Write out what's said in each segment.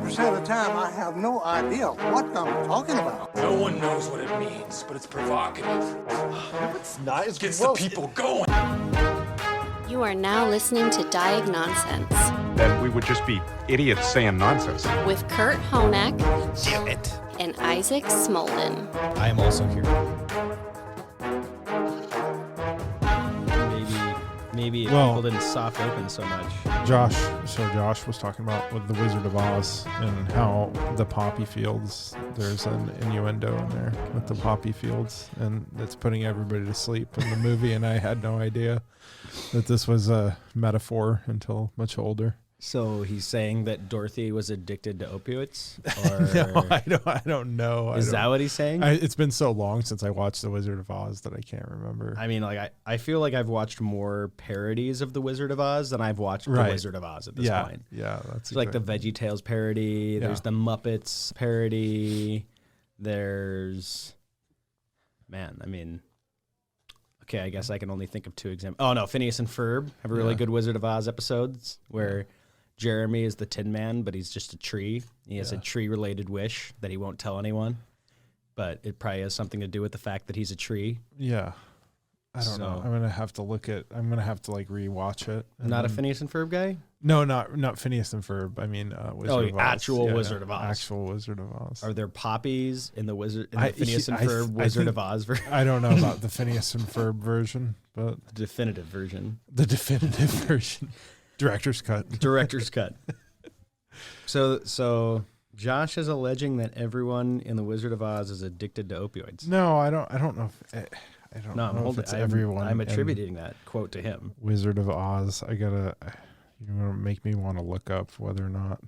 Percent of the time, I have no idea what I'm talking about. No one knows what it means, but it's provocative. No, it's not. It Gets the people going. You are now listening to Diagnonsense. Then we would just be idiots saying nonsense. With Kurt Honak. Damn it. And Isaac Smolden. I am also here. Maybe if people didn't soft open so much. Josh was talking about with the Wizard of Oz and how the poppy fields, there's an innuendo in there with the poppy fields, and it's putting everybody to sleep in the movie, and I had no idea that this was a metaphor until much older. So he's saying that Dorothy was addicted to opioids? No, I don't know. Is that what he's saying? It's been so long since I watched The Wizard of Oz that I can't remember. I mean, like I feel like I've watched more parodies of The Wizard of Oz than I've watched The Wizard of Oz at this point. Yeah, that's like the VeggieTales parody. There's the Muppets parody. There's, okay, I guess I can only think of two examples. Oh no, Phineas and Ferb have a really good Wizard of Oz episodes where Jeremy is the Tin Man, but he's just a tree. He has a tree-related wish that he won't tell anyone, but it probably has something to do with the fact that he's a tree. Yeah. I don't know. I'm going to have to rewatch it. Not a Phineas and Ferb guy? No, not Phineas and Ferb. I mean, Wizard of Oz. Actual Wizard of Oz. Actual Wizard of Oz. Are there poppies in the Phineas and Ferb Wizard of Oz version? I don't know about the Phineas and Ferb version, but the definitive version. The definitive version. Director's cut. Director's cut. So Josh is alleging that everyone in the Wizard of Oz is addicted to opioids. No, I don't know if I don't know if it's everyone. I'm attributing that quote to him. Wizard of Oz. You're gonna make me want to look up whether or not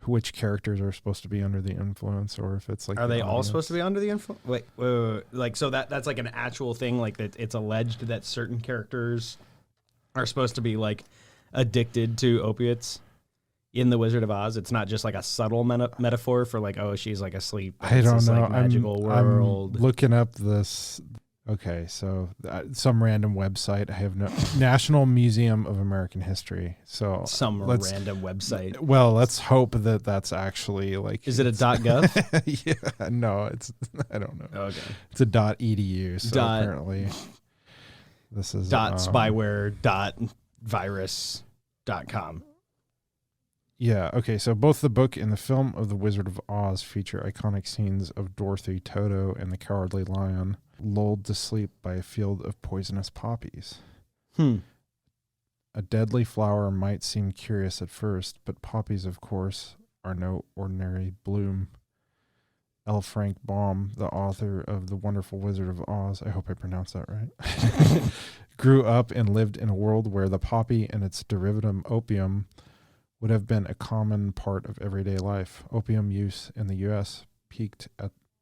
which characters are supposed to be under the influence, or if it's like are they all supposed to be under the influence? Wait, like so that's like an actual thing. Like that, it's alleged that certain characters are supposed to be like addicted to opiates in the Wizard of Oz. It's not just like a subtle metaphor for like, oh, she's like asleep. I don't know. Like magical world. I'm looking up this. Okay, so some random website. I have no National Museum of American History. So some random website. Well, let's hope that that's actually like. Is it a .gov? Yeah, no, it's. I don't know. Okay, it's a .edu. So apparently, this is .spyware.virus.com. Yeah, okay, so both the book and the film of The Wizard of Oz feature iconic scenes of Dorothy, Toto, and the Cowardly Lion lulled to sleep by a field of poisonous poppies. A deadly flower might seem curious at first, but poppies, of course, are no ordinary bloom. L. Frank Baum, the author of The Wonderful Wizard of Oz, I hope I pronounced that right, grew up and lived in a world where the poppy and its derivative opium would have been a common part of everyday life. Opium use in the U.S. peaked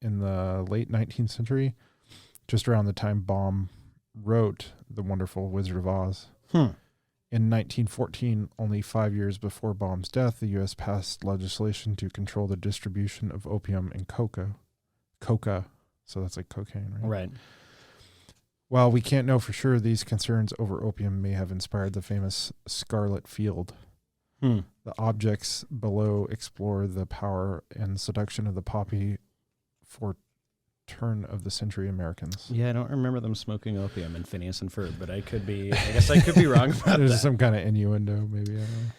in the late 19th century, just around the time Baum wrote The Wonderful Wizard of Oz. In 1914, only 5 years before Baum's death, the U.S. passed legislation to control the distribution of opium and coca. So that's like cocaine, right? Right. While we can't know for sure, these concerns over opium may have inspired the famous Scarlet Field. The objects below explore the power and seduction of the poppy for turn-of-the-century Americans. Yeah, I don't remember them smoking opium in Phineas and Ferb, but I guess I could be wrong about There's that. some kind of innuendo, maybe. I don't know.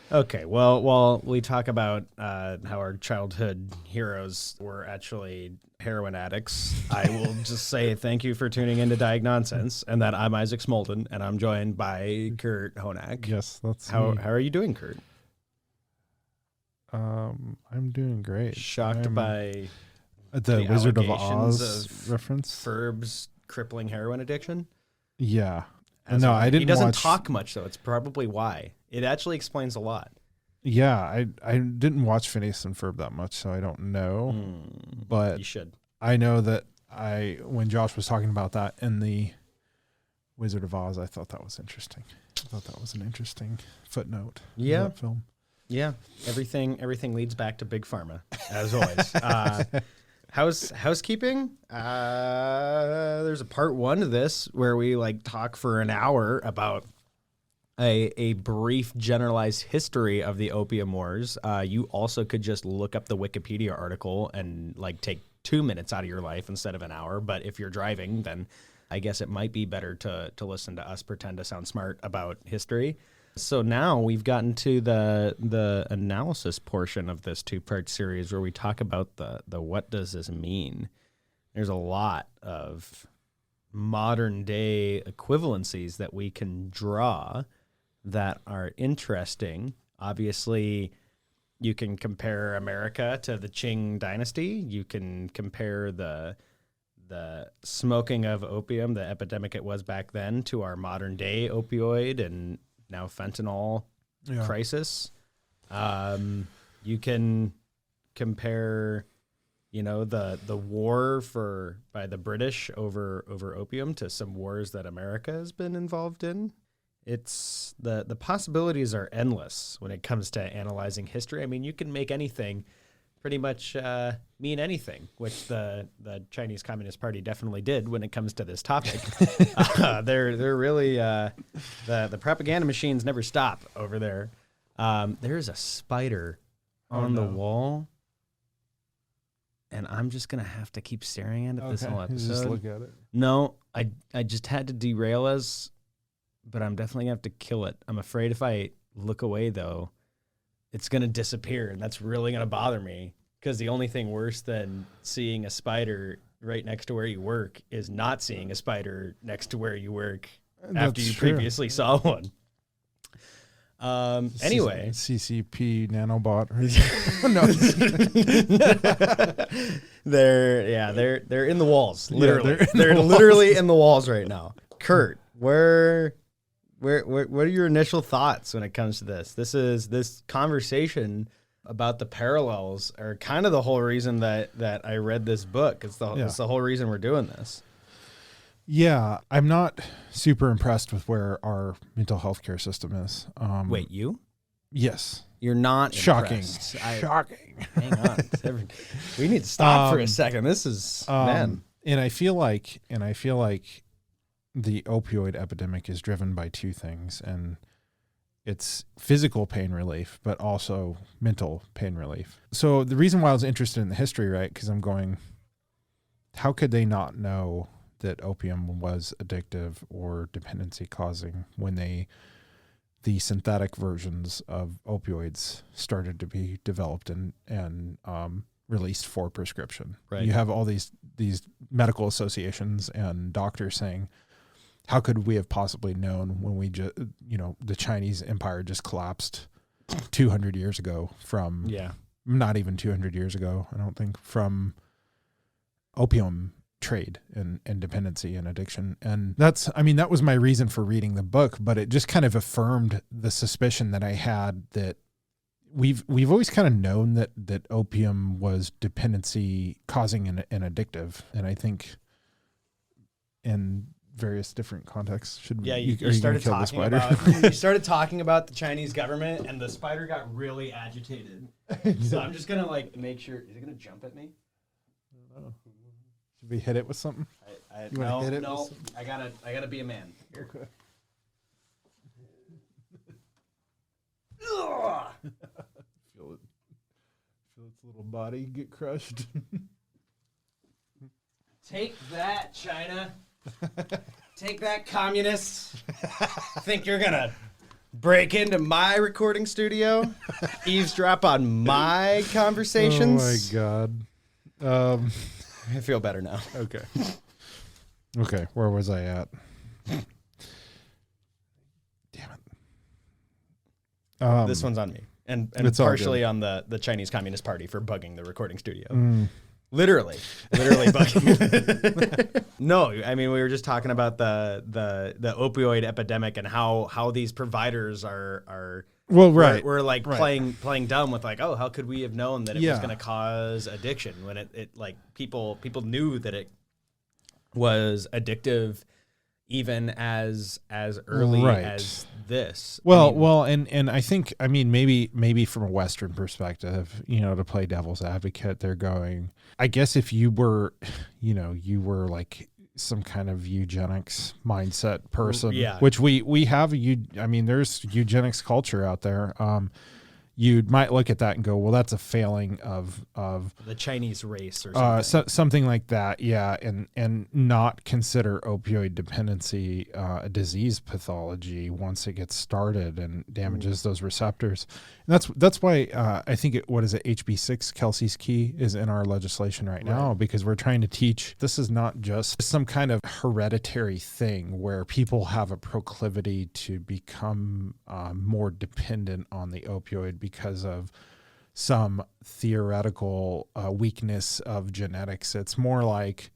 Okay, well, while we talk about how our childhood heroes were actually heroin addicts, I will just say thank you for tuning into Diagnonsense, and that I'm Isaac Smolden, and I'm joined by Kurt Honak. Yes, that's how me. How are you doing, Kurt? I'm doing great. Shocked by the Wizard of Oz reference? Ferb's crippling heroin addiction? Yeah. No, I didn't. He doesn't talk much, though. It's probably why. It actually explains a lot. Yeah, I didn't watch Phineas and Ferb that much, so I don't know. But you should. I know that when Josh was talking about that in the Wizard of Oz, I thought that was interesting. I thought that was an interesting footnote. Yeah. In that film. Yeah. Everything leads back to Big Pharma, as always. Housekeeping. There's a part 1 to this where we like talk for an hour about a brief generalized history of the Opium Wars. You also could just look up the Wikipedia article and like take 2 minutes out of your life instead of an hour. But if you're driving, then I guess it might be better to listen to us pretend to sound smart about history. So now we've gotten to the analysis portion of this 2-part series where we talk about the what does this mean. There's a lot of modern day equivalencies that we can draw that are interesting. Obviously, you can compare America to the Qing dynasty. You can compare the smoking of opium, the epidemic it was back then, to our modern day opioid and now fentanyl crisis. You can compare, the war by the British over opium to some wars that America has been involved in. It's the possibilities are endless when it comes to analyzing history. I mean, you can make anything pretty much mean anything, which the Chinese Communist Party definitely did when it comes to this topic. They're really the propaganda machines never stop over there. There's a spider on the wall, and I'm just gonna have to keep staring at it this whole episode. Just look at it. No, I just had to derail us, but I'm definitely gonna have to kill it. I'm afraid if I look away though, it's going to disappear, and that's really going to bother me, because the only thing worse than seeing a spider right next to where you work is not seeing a spider next to where you work after you previously saw one. Anyway. CCP nanobot. No. They're in the walls, literally. They're literally in the walls right now. Kurt, what are your initial thoughts when it comes to this? This conversation about the parallels are kind of the whole reason that I read this book. It's the whole reason we're doing this. Yeah, I'm not super impressed with where our mental health care system is. Wait, you? Yes. You're not shocking. Shocking. Hang on. We need to stop for a second. This is man. And I feel like the opioid epidemic is driven by 2 things, and it's physical pain relief, but also mental pain relief. So the reason why I was interested in the history, right, because I'm going, how could they not know that opium was addictive or dependency causing when the synthetic versions of opioids started to be developed and released for prescription? Right. You have all these medical associations and doctors saying, how could we have possibly known when we just, the Chinese empire just collapsed 200 years ago from, not even 200 years ago, I don't think, from opium trade and dependency and addiction. And that was my reason for reading the book, but it just kind of affirmed the suspicion that I had that we've always kind of known that opium was dependency causing and addictive. And I think in various different contexts. You started talking about the Chinese government, and the spider got really agitated. So I'm just gonna make sure. Is it gonna jump at me? I don't know. Should we hit it with something? No. I gotta be a man. Here. Okay. Feel its little body get crushed. Take that, China. Take that, communists. Think you're gonna break into my recording studio, eavesdrop on my conversations? Oh my God. I feel better now. Okay, where was I at? Damn it. This one's on me, and partially on the Chinese Communist Party for bugging the recording studio. Literally bugging. No, I mean, we were just talking about the opioid epidemic and how these providers are right. We're playing dumb with how could we have known that it was going to cause addiction when it people knew that it was addictive even as early Right. as this. Well, and I think, I mean, maybe from a Western perspective, to play devil's advocate, they're going, I guess if you were, you were like some kind of eugenics mindset person, which we have, there's eugenics culture out there. You might look at that and go, well, that's a failing of the Chinese race or something. Something like that, yeah, and not consider opioid dependency a disease pathology once it gets started and damages those receptors. And that's why I think HB6, Kelsey's Key, is in our legislation right now, because we're trying to teach this is not just some kind of hereditary thing where people have a proclivity to become more dependent on the opioid because of some theoretical weakness of genetics. It's more like,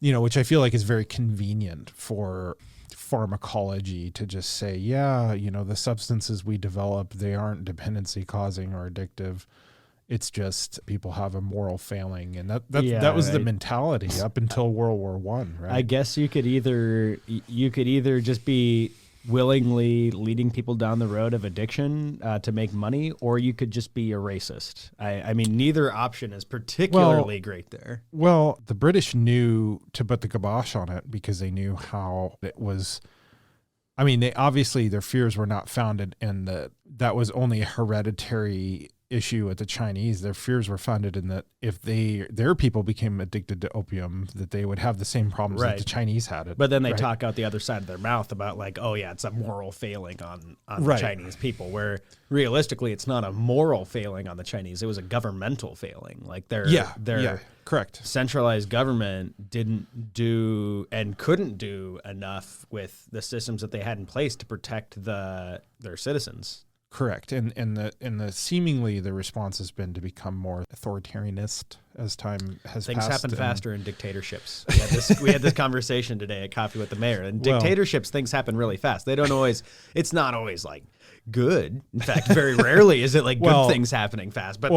which I feel like is very convenient for pharmacology to just say, the substances we develop, they aren't dependency causing or addictive. It's just people have a moral failing. And that was the mentality up until World War I, right? I guess you could either just be willingly leading people down the road of addiction to make money, or you could just be a racist. I mean, neither option is particularly great there. Well, the British knew to put the kibosh on it because they knew how it was. I mean, they obviously, their fears were not founded in that was only a hereditary issue with the Chinese. Their fears were founded in that if their people became addicted to opium, that they would have the same problems that the Chinese had it. But then they talk out the other side of their mouth about like, oh yeah, it's a moral failing on the Chinese people, where realistically it's not a moral failing on the Chinese. It was a governmental failing. Like their correct. Centralized government didn't do and couldn't do enough with the systems that they had in place to protect their citizens. Correct. And the seemingly the response has been to become more authoritarianist as time has passed. Things happen faster in dictatorships. We had this conversation today at Coffee with the Mayor. And dictatorships, things happen really fast. They don't always, it's not always like good. In fact, very rarely is it like good things happening fast, but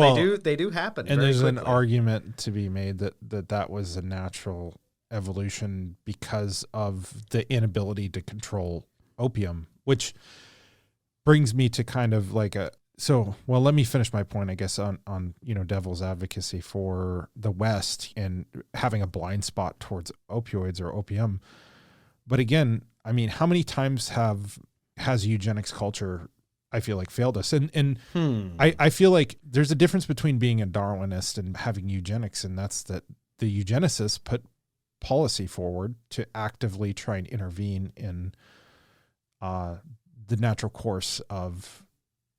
they do happen. And very there's quickly. an argument to be made that was a natural evolution because of the inability to control opium, which brings me to kind of like let me finish my point, I guess, on devil's advocacy for the West and having a blind spot towards opioids or opium. But again, I mean, how many times has eugenics culture, I feel like, failed us? And I feel like there's a difference between being a Darwinist and having eugenics, and that's that the eugenicists put policy forward to actively try and intervene in the natural course of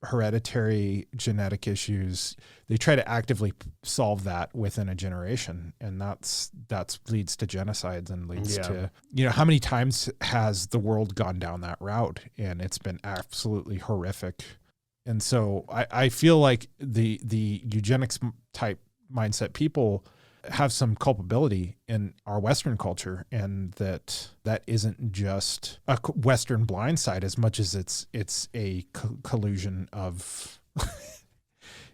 hereditary genetic issues. They try to actively solve that within a generation, and that leads to genocides and leads to, how many times has the world gone down that route, and it's been absolutely horrific. And so I feel like the eugenics type mindset people have some culpability in our Western culture, and that isn't just a Western blindside as much as it's a collusion of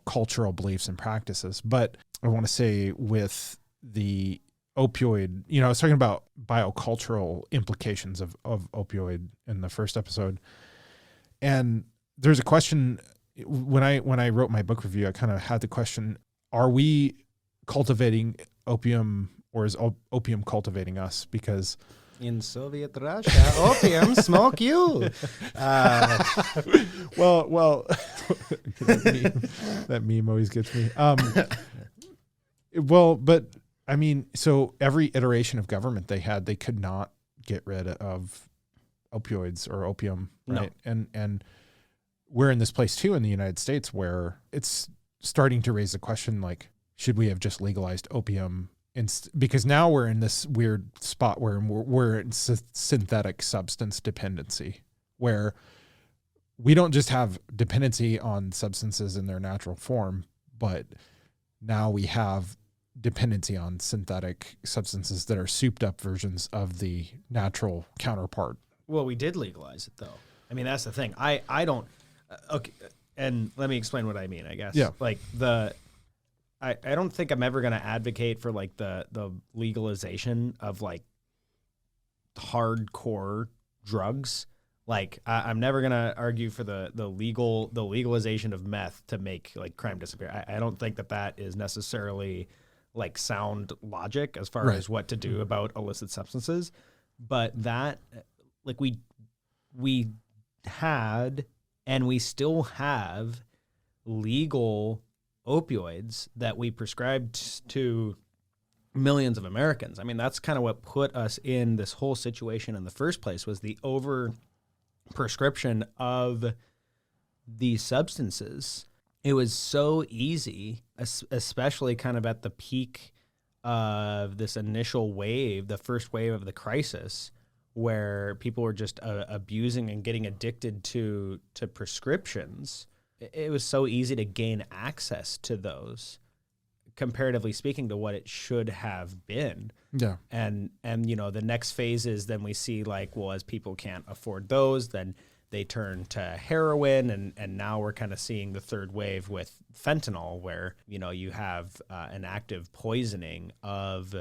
cultural beliefs and practices. But I want to say with the opioid, I was talking about biocultural implications of opioid in the first episode, and there's a question when I wrote my book review. I kind of had the question: are we cultivating opium, or is opium cultivating us? Because in Soviet Russia, opium smoke you. Well, that meme always gets me. But I mean, so every iteration of government they could not get rid of opioids or opium, right? No. And we're in this place too in the United States where it's starting to raise the question, like, should we have just legalized opium? Because now we're in this weird spot where we're in synthetic substance dependency, where we don't just have dependency on substances in their natural form, but now we have dependency on synthetic substances that are souped up versions of the natural counterpart. Well, we did legalize it, though. I mean, that's the thing. I don't. Okay, and let me explain what I mean. I guess. Yeah. Like I don't think I'm ever going to advocate for like the legalization of like hardcore drugs. Like I'm never gonna argue for the legalization of meth to make like crime disappear. I don't think that is necessarily like sound logic as far as what to do about illicit substances. But that, like we had and we still have legal opioids that we prescribed to millions of Americans. I mean, that's kind of what put us in this whole situation in the first place, was the over prescription of these substances. It was so easy, especially kind of at the peak of this initial wave, the first wave of the crisis, where people were just abusing and getting addicted to prescriptions. It was so easy to gain access to those, comparatively speaking, to what it should have been. Yeah. And you know, the next phase is then we see like, well, as people can't afford those, then they turn to heroin, and now we're kind of seeing the third wave with fentanyl, where, you know, you have an active poisoning of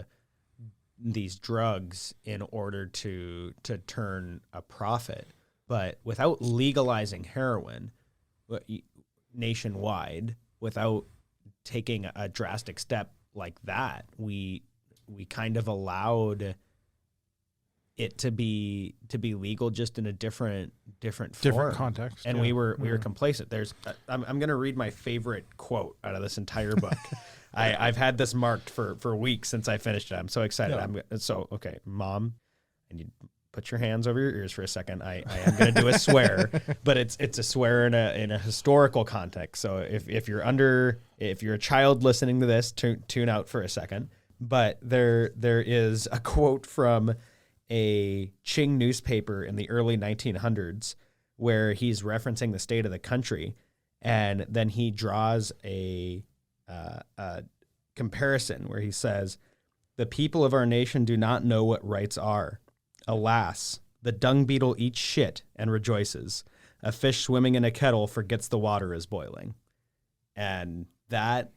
these drugs in order to turn a profit. But without legalizing heroin nationwide, without taking a drastic step like that, we kind of allowed it to be legal, just in a different form. context. And we were complacent. I'm going to read my favorite quote out of this entire book. I've had this marked for weeks since I finished it. I'm so excited. Yeah. Okay, Mom, and you put your hands over your ears for a second. I am going to do a swear, but it's a swear in a historical context. So if you're a child listening to this, tune out for a second. But there is a quote from a Qing newspaper in the early 1900s where he's referencing the state of the country, and then he draws a comparison where he says, "The people of our nation do not know what rights are. Alas, the dung beetle eats shit and rejoices. A fish swimming in a kettle forgets the water is boiling." And that,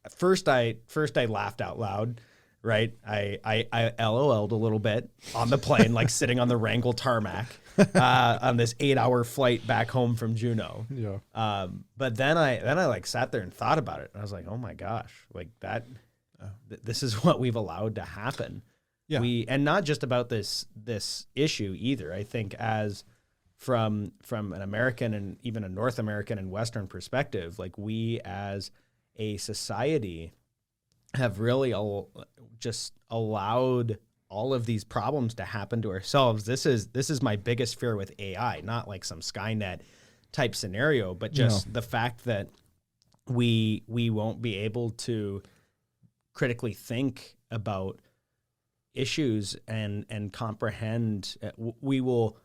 first I laughed out loud, right? I LOL'd a little bit on the plane, like sitting on the Wrangell tarmac on this 8-hour flight back home from Juneau. Yeah. But then I like sat there and thought about it. And I was like, oh my gosh, like that, this is what we've allowed to happen. Yeah. And not just about this issue either. I think as from an American and even a North American and Western perspective, like we as a society have really just allowed all of these problems to happen to ourselves. This is my biggest fear with AI, not like some Skynet type scenario, but just the fact that we won't be able to critically think about issues and comprehend. We will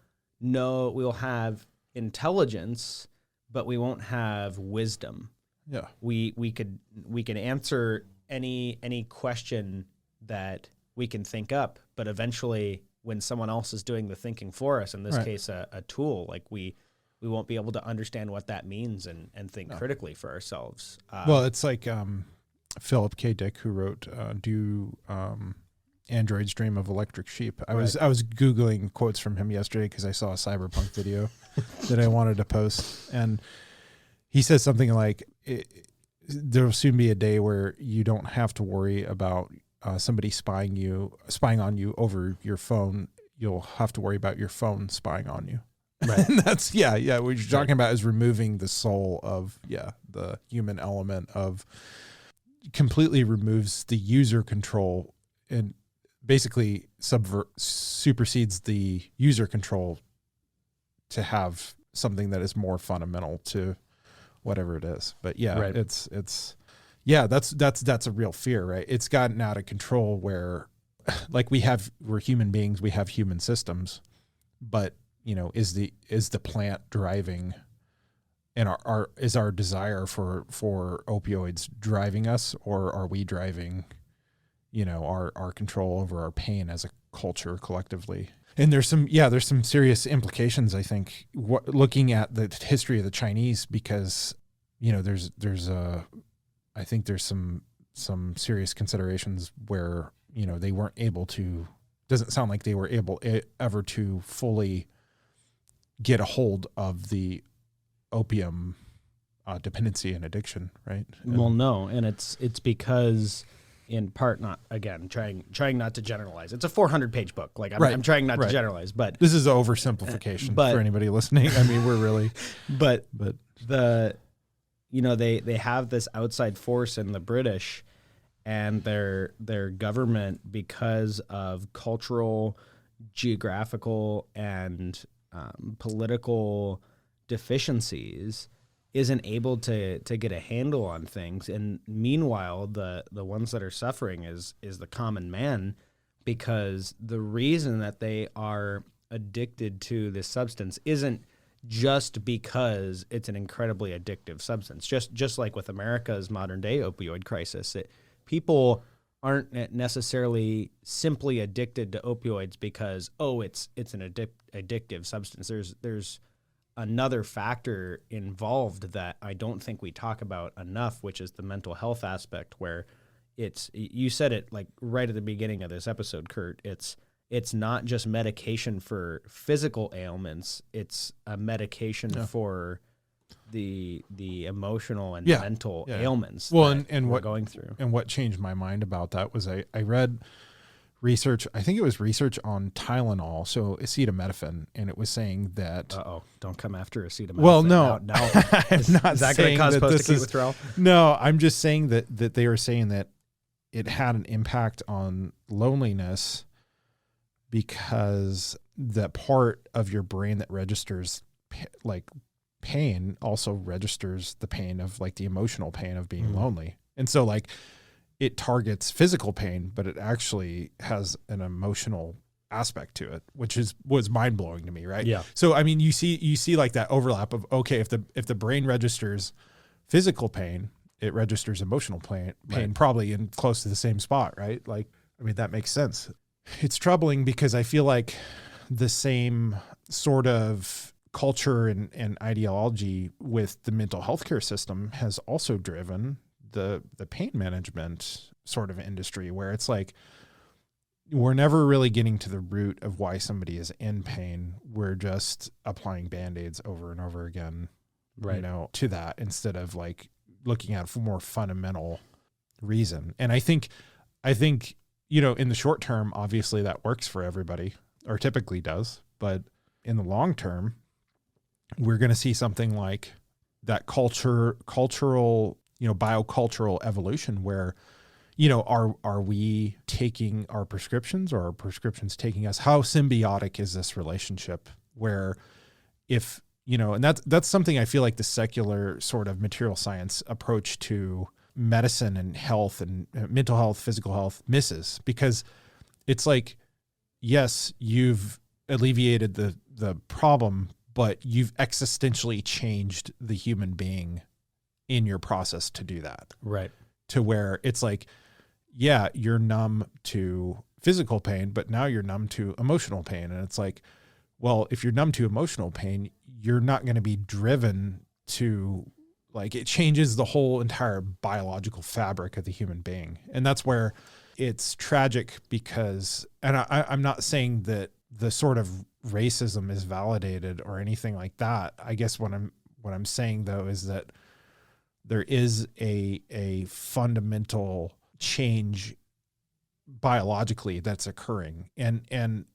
have intelligence, but we won't have wisdom. Yeah. We could answer any question that we can think up, but eventually when someone else is doing the thinking for us, in this case a tool, like we won't be able to understand what that means and think critically for ourselves. Well, it's like Philip K. Dick, who wrote "Do Androids Dream of Electric Sheep?" I was Googling quotes from him yesterday because I saw a cyberpunk video that I wanted to post, and he said something like, "There will soon be a day where you don't have to worry about somebody spying on you over your phone. You'll have to worry about your phone spying on you." Right. And that's what you're talking about is removing the soul of the human element of, completely removes the user control and basically supersedes the user control to have something that is more fundamental to whatever it is. But it's that's a real fear, right? It's gotten out of control where like we're human beings, we have human systems, but is the plant driving, and is our desire for opioids driving us, or are we driving our control over our pain as a culture collectively? And there's some serious implications, I think, looking at the history of the Chinese, because I think there's some serious considerations where they weren't able to doesn't sound like they were able ever to fully get a hold of the opium dependency and addiction, right? Well, no, and it's because, in part, not again trying not to generalize. It's a 400-page book. Like I'm trying not to generalize, but this is oversimplification for anybody listening. I mean, we're really, but the, they have this outside force in the British, and their government, because of cultural, geographical, and political deficiencies, isn't able to get a handle on things. And meanwhile, the ones that are suffering is the common man, because the reason that they are addicted to this substance isn't just because it's an incredibly addictive substance. Just like with America's modern day opioid crisis, people aren't necessarily simply addicted to opioids because it's an addictive substance. There's another factor involved that I don't think we talk about enough, which is the mental health aspect, where you said it like right at the beginning of this episode, Kurt. It's not just medication for physical ailments, it's a medication for the emotional and mental ailments and we're what going through. And what changed my mind about that was I read research, I think it was research on Tylenol, so acetaminophen, and it was saying that... Don't come after acetaminophen. Well, no. Is that going to cause post-acute withdrawal? No, I'm just saying that they are saying that it had an impact on loneliness because the part of your brain that registers pain also registers the pain of like the emotional pain of being lonely. And so like it targets physical pain, but it actually has an emotional aspect to it, which was mind blowing to me. Right. Yeah. So, I mean, you see like that overlap of, okay, if the brain registers physical pain, it registers emotional pain probably in close to the same spot. Right. Like, I mean, that makes sense. It's troubling because I feel like the same sort of culture and ideology with the mental health care system has also driven the pain management sort of industry, where it's like we're never really getting to the root of why somebody is in pain. We're just applying Band-Aids over and over again, to that, instead of like looking at a more fundamental reason. And I think, in the short term, obviously that works for everybody, or typically does, but in the long term, we're going to see something like that cultural, biocultural evolution where, are we taking our prescriptions, or are prescriptions taking us? How symbiotic is this relationship where if, and that's something I feel like the secular sort of material science approach to medicine and health and mental health, physical health misses, because it's like, yes, you've alleviated the problem, but you've existentially changed the human being in your process to do that. Right. To where it's like, yeah, you're numb to physical pain, but now you're numb to emotional pain. And it's like, well, if you're numb to emotional pain, you're not going to be driven to, like, it changes the whole entire biological fabric of the human being. And that's where it's tragic, because, and I'm not saying that the sort of racism is validated or anything like that. I guess what I'm saying though is that there is a fundamental change biologically that's occurring, and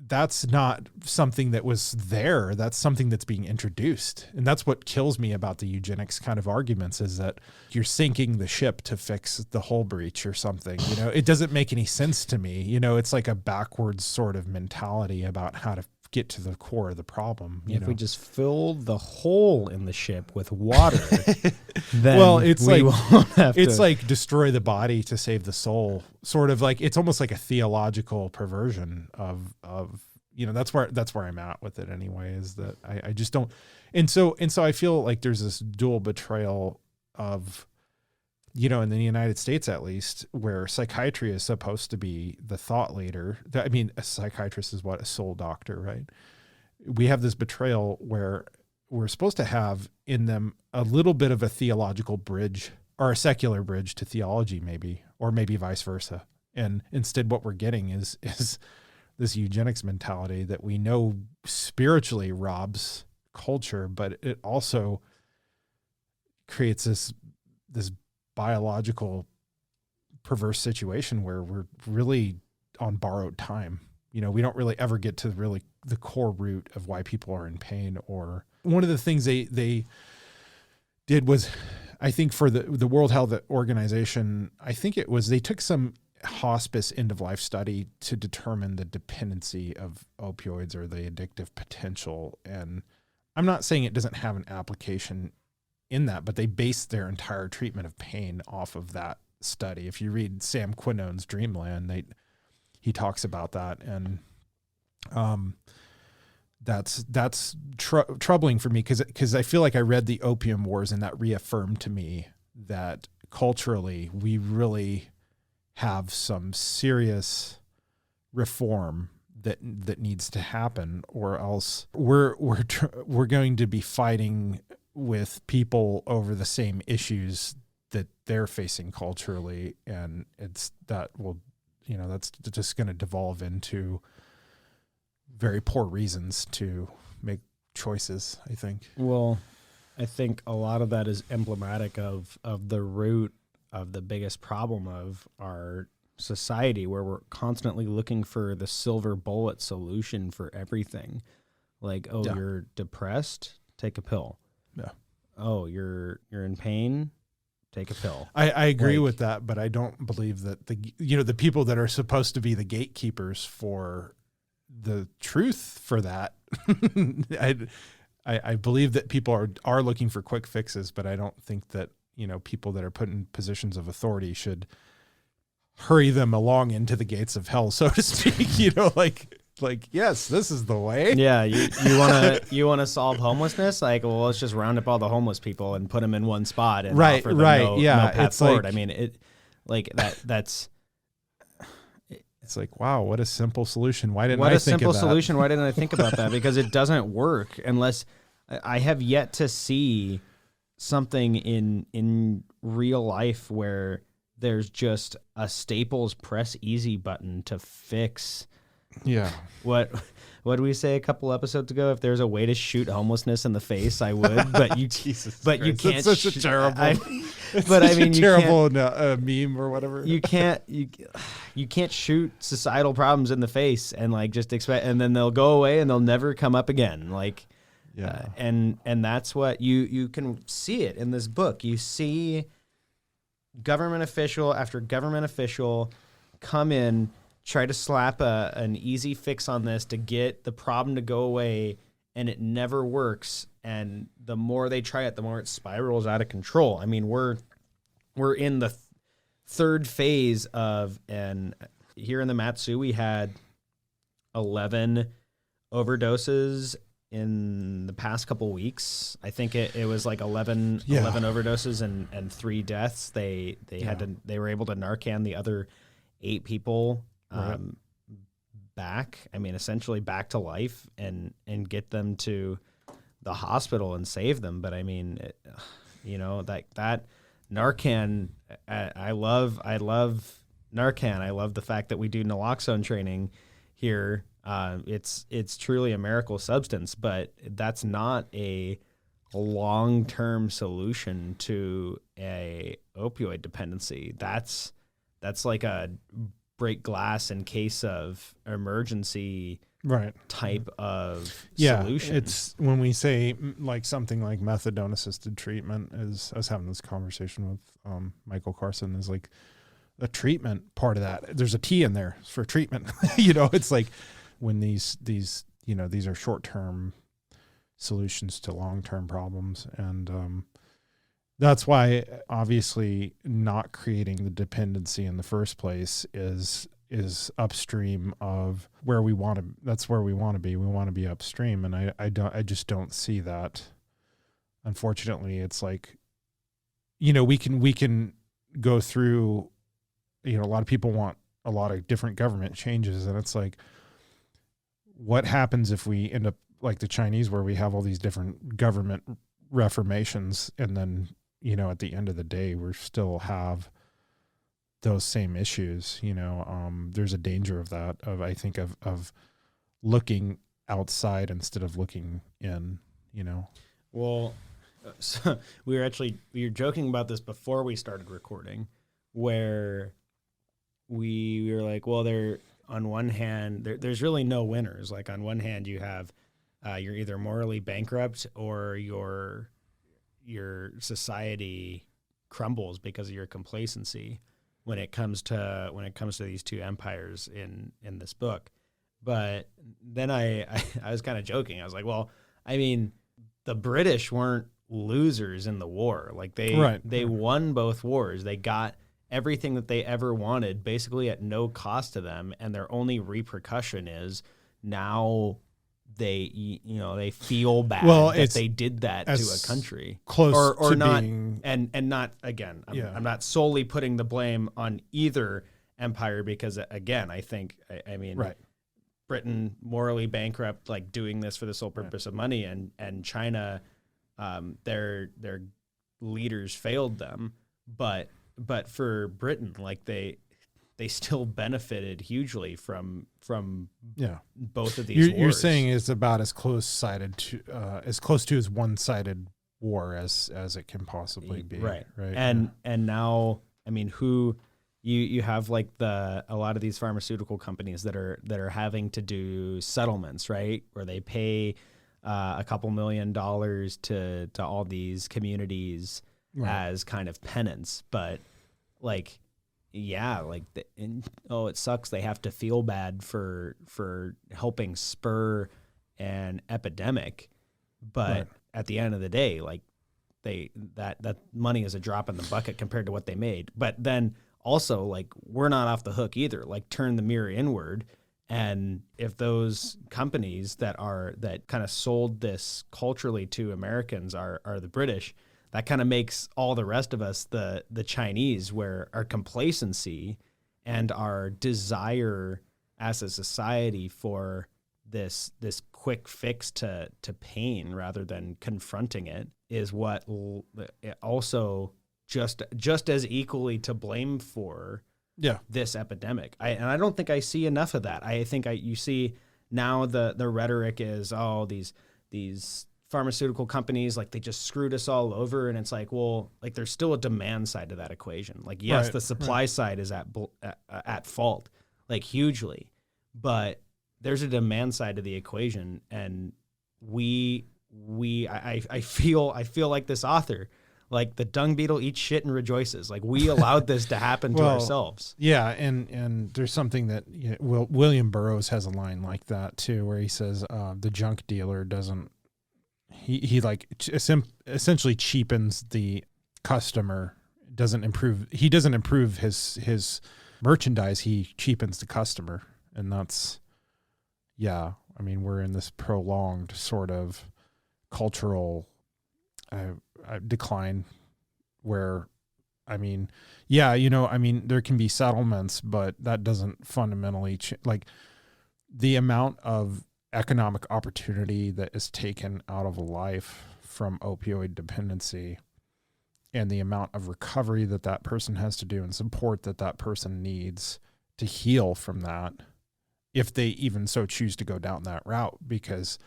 that's not something that was there. That's something that's being introduced. And that's what kills me about the eugenics kind of arguments, is that you're sinking the ship to fix the hull breach or something. It doesn't make any sense to me. It's like a backwards sort of mentality about how to get to the core of the problem. If we just filled the hole in the ship with water, then it's like destroy the body to save the soul. Sort of like, it's almost like a theological perversion of that's where I'm at with it anyway, is that I just don't. And so I feel like there's this dual betrayal of, in the United States, at least, where psychiatry is supposed to be the thought leader. I mean, a psychiatrist is a soul doctor, right? We have this betrayal where we're supposed to have in them a little bit of a theological bridge, or a secular bridge to theology, maybe, or maybe vice versa. And instead what we're getting is this eugenics mentality that we know spiritually robs culture, but it also creates this biological perverse situation where we're really on borrowed time. You know, we don't really ever get to really the core root of why people are in pain. Or one of the things they did was, I think for the World Health Organization, I think it was, they took some hospice end of life study to determine the dependency of opioids or the addictive potential. And I'm not saying it doesn't have an application in that, but they based their entire treatment of pain off of that study. If you read Sam Quinone's Dreamland, he talks about that. And that's troubling for me because I feel like I read the Opium Wars, and that reaffirmed to me that culturally we really have some serious reform that needs to happen, or else we're going to be fighting with people over the same issues that they're facing culturally, and that's just going to devolve into very poor reasons to make choices, I think. Well, I think a lot of that is emblematic of the root of the biggest problem of our society, where we're constantly looking for the silver bullet solution for everything. Like, you're depressed, take a pill. Yeah. Oh, you're in pain, take a pill. I agree with that, but I don't believe that the people that are supposed to be the gatekeepers for the truth for that, I believe that people are looking for quick fixes, but I don't think that, people that are put in positions of authority should hurry them along into the gates of hell, so to speak. Like, yes, this is the way. Yeah, you want to solve homelessness? Like, well, let's just round up all the homeless people and put them in one spot and offer them no path forward. I mean, that's. It's like, wow, what a simple solution. Why didn't I think of that? What a simple solution. Why didn't I think about that? Because it doesn't work unless I have yet to see something in real life where there's just a Staples press easy button to fix. Yeah. What did we say a couple episodes ago? If there's a way to shoot homelessness in the face, I would. But you, you can't. That's such a terrible. Terrible meme or whatever. You can't shoot societal problems in the face and like just expect, and then they'll go away and they'll never come up again. Like, yeah. And that's what you can see it in this book. You see government official after government official come in, try to slap an easy fix on this to get the problem to go away, and it never works. And the more they try it, the more it spirals out of control. I mean, we're in the third phase of, and here in the Matsu, we had 11 overdoses in the past couple weeks. I think it was like 11 overdoses and 3 deaths. They were able to Narcan the other 8 people back. I mean, essentially back to life and get them to the hospital and save them. But I mean, that Narcan, I love Narcan. I love the fact that we do naloxone training here. It's truly a miracle substance, but that's not a long-term solution to a opioid dependency. That's like a break glass in case of emergency type of solution. It's when we say like something like methadone assisted treatment, is I was having this conversation with Michael Carson, is like a treatment part of that. There's a T in there for treatment. It's like when these are short-term solutions to long-term problems. And that's why obviously not creating the dependency in the first place is upstream of where we want to. That's where we want to be. We want to be upstream. And I just don't see that. Unfortunately, it's like, we can go through, a lot of people want a lot of different government changes. And it's like, what happens if we end up like the Chinese, where we have all these different government reformations, and then, at the end of the day, we still have those same issues. There's a danger of that, I think of looking outside instead of looking in, Well, so we were joking about this before we started recording, where we were like, well, on one hand, there's really no winners. Like on one hand, you have you're either morally bankrupt or your society crumbles because of your complacency when it comes to these two empires in this book. But then I was kind of joking. I was like, well, I mean, the British weren't losers in the war. Like they won both wars. They got everything that they ever wanted basically at no cost to them, and their only repercussion is now they feel bad that they did that to a country close or to not being, and not again. I'm not solely putting the blame on either empire, because again, I think I mean right. Britain morally bankrupt, like doing this for the sole purpose of money, and China, their leaders failed them, but for Britain, like they still benefited hugely from both of these wars. You're saying it's about as close to as one-sided war as it can possibly be, right? And now, I mean, who you have like a lot of these pharmaceutical companies that are having to do settlements, right, where they pay a couple $1 million to all these communities as kind of penance, but like. Yeah, like it sucks. They have to feel bad for helping spur an epidemic, but at the end of the day, like that money is a drop in the bucket compared to what they made. But then also, like, we're not off the hook either. Like, turn the mirror inward, and if those companies that kind of sold this culturally to Americans are the British. That kind of makes all the rest of us the Chinese, where our complacency and our desire as a society for this quick fix to pain rather than confronting it is what also just as equally to blame for this epidemic. And I don't think I see enough of that. I think you see now the rhetoric is, oh, these pharmaceutical companies, like, they just screwed us all over, and it's like, well, like, there's still a demand side to that equation. Like, yes, the supply side is at fault, like, hugely, but there's a demand side to the equation, and I feel like this author, like, the dung beetle eats shit and rejoices. Like, we allowed this to happen to ourselves. Yeah, and there's something that William Burroughs has a line like that too, where he says the junk dealer doesn't. He like essentially cheapens the customer. He doesn't improve his merchandise. He cheapens the customer, and that's I mean, we're in this prolonged sort of cultural decline where, I mean, there can be settlements, but that doesn't fundamentally like the amount of economic opportunity that is taken out of a life from opioid dependency, and the amount of recovery that person has to do and support that person needs to heal from that, if they even so choose to go down that route, because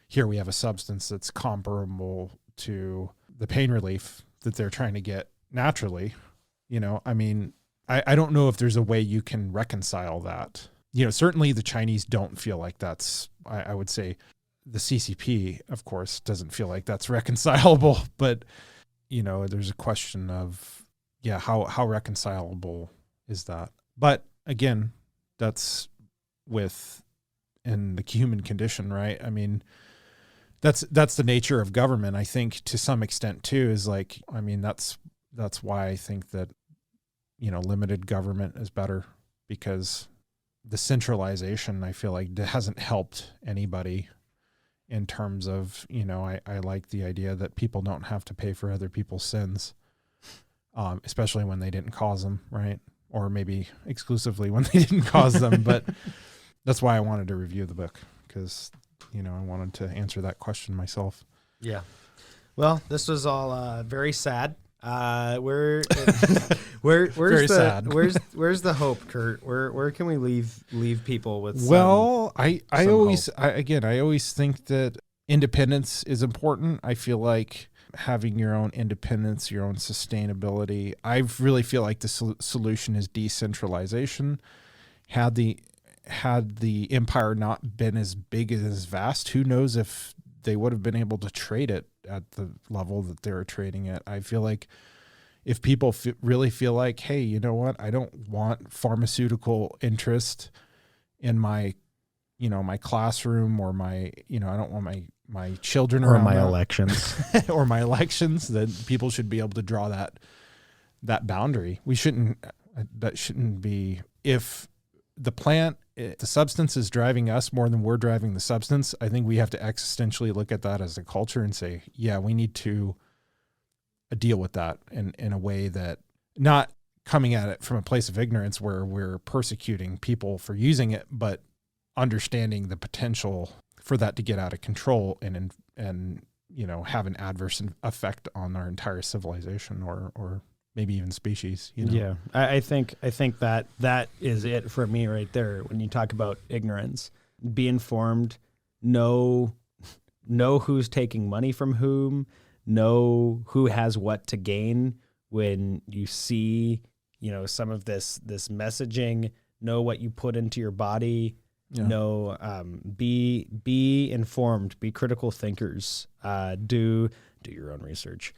here we have a substance that's comparable to the pain relief that they're trying to get naturally. I mean, I don't know if there's a way you can reconcile that. Certainly the Chinese don't feel like that's, I would say the CCP, of course, doesn't feel like that's reconcilable, but, there's a question of, how reconcilable is that? But again, that's in the human condition, right? I mean, that's the nature of government, I think, to some extent too, is like, I mean, that's why I think that, limited government is better, because the centralization, I feel like, hasn't helped anybody in terms of, I like the idea that people don't have to pay for other people's sins, especially when they didn't cause them, right? Or maybe exclusively when they didn't cause them. But that's why I wanted to review the book, because, I wanted to answer that question myself. Yeah. Well, this was all very sad. Where's Very the sad. where's the hope, Kurt? Where can we leave people with? Well, I some always hope? I always think that independence is important. I feel like having your own independence, your own sustainability. I really feel like the solution is decentralization. Had the empire not been as big and as vast, who knows if they would have been able to trade it at the level that they were trading it. I feel like if people really feel like, hey, you know what? I don't want pharmaceutical interest in my, my classroom or my, I don't want my children Or around my that. elections. Or my elections, then people should be able to draw that boundary. That shouldn't be, if the substance is driving us more than we're driving the substance, I think we have to existentially look at that as a culture and say, yeah, we need to deal with that in a way that, not coming at it from a place of ignorance where we're persecuting people for using it, but understanding the potential for that to get out of control and have an adverse effect on our entire civilization or maybe even species. Yeah, I think that is it for me right there. When you talk about ignorance, be informed, know who's taking money from whom, know who has what to gain. When you see, some of this messaging, know what you put into your body. Yeah. Know, be informed, be critical thinkers. Do your own research.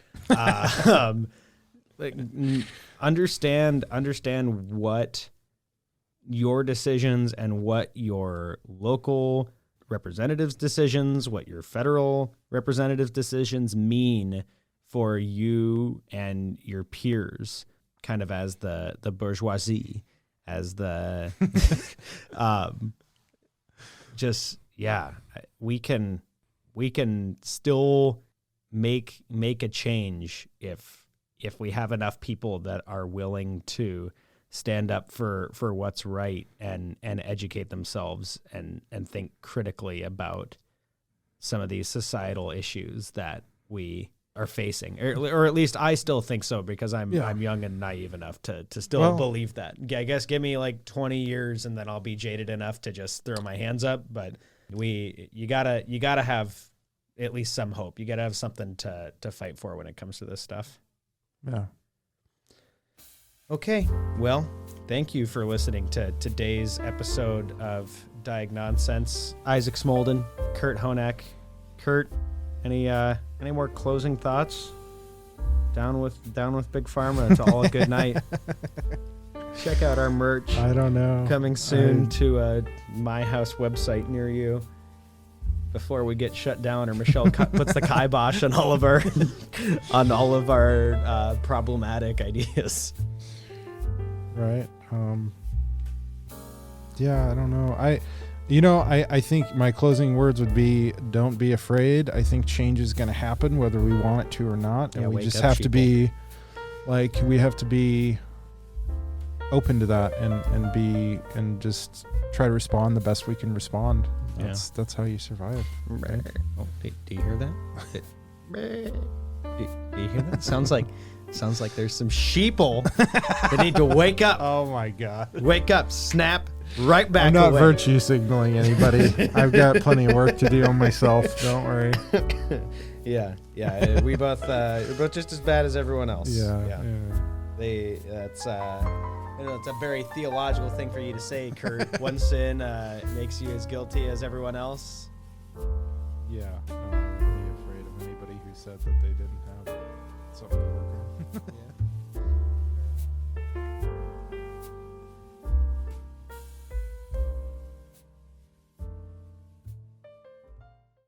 Understand what your decisions and what your local representatives' decisions, what your federal representatives' decisions mean for you and your peers, kind of as the bourgeoisie, as the we can still make a change if we have enough people that are willing to stand up for what's right and educate themselves and think critically about some of these societal issues that we are facing, or at least I still think so, because I'm young and naive enough to still believe that. I guess give me like 20 years and then I'll be jaded enough to just throw my hands up. But you gotta have at least some hope. You gotta have something to fight for when it comes to this stuff. Yeah. Okay, well, thank you for listening to today's episode of Diagnonsense. Isaac Smolden, Kurt Honak. Kurt, any more closing thoughts? Down with Big Pharma. It's all a good night. Check out our merch. I don't know. Coming soon to a My House website near you. Before we get shut down, or Michelle puts the kibosh on all of our problematic ideas. Right. Yeah, I don't know. I think my closing words would be, don't be afraid. I think change is going to happen whether we want it to or not. And we just have to be open to that and just try to respond the best we can respond. That's how you survive. Right? Oh, do you hear that? Do you hear that? Sounds like there's some sheeple that need to wake up. Oh my God. Wake up, snap, right back I'm not away. virtue signaling anybody. I've got plenty of work to do on myself. Don't worry. Yeah. We're both just as bad as everyone else. Yeah. It's a very theological thing for you to say, Kurt. One sin makes you as guilty as everyone else. Yeah. I'm really afraid of anybody who said that they didn't have something to work on. Yeah.